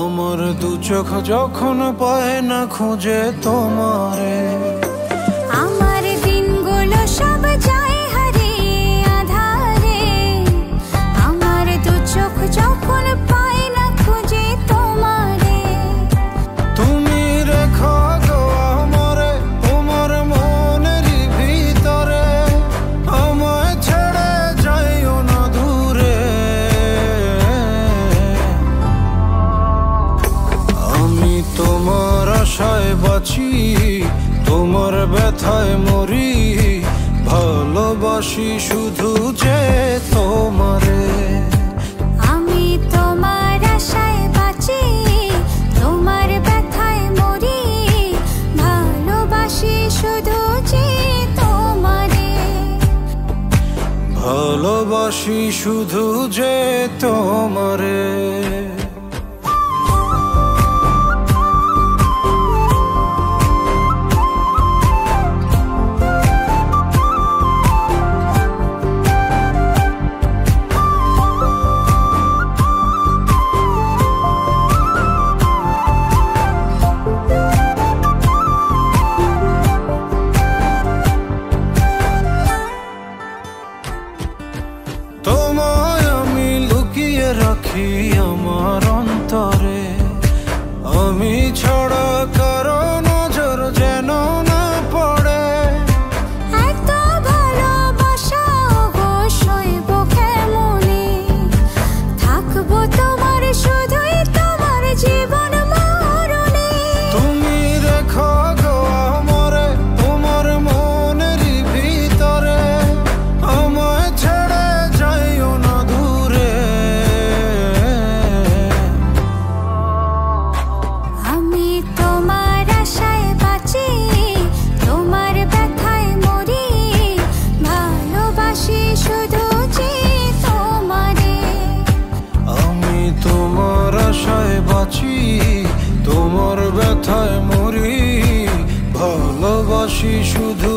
আমার দু চোখ যখন পায় না খুঁজে তোমারে। আমার দিনগুলো সব যায় হারিয়ে আধারে, আমার দু চোখ যখন পায় না খুঁজে তোমারে। তুমি রেখো গো আমারে তোমার মনেরই ভিতরে, আমায় ছেড়ে যাইও না দূরে। আমি তোমার আশায় বাঁচি, তোমার ব্যথায় মরি, ভালোবাসি শুধু যে তোমারে। আমি তোমার আশায় বাঁচি, তোমার ব্যথায় মরি, ভালোবাসি শুধু যে তোমারে। ভালোবাসি শুধু যে তোমারে। তোমায় আমি লুকিয়ে রাখি আমার অন্তরে, আমি ছাড়া কারো নজর যেন না পড়ে। এত ভালোবাসা অবশ্যই বুকে মনে, থাকবো তোমার শুধুই তোমার জীবন মরণে। তুমি রেখো গো আমারে তোমার মনেরই ভিতরে, আমায় ছেড়ে যাইও না দূরে। আমি তোমার আশায় বাঁচি, তোমার ব্যথায় মরি, ভালোবাসি শুধু যে তোমারে। আমি তোমার আশায় বাঁচি, তোমার ব্যথায় মরি, ভালোবাসি শুধু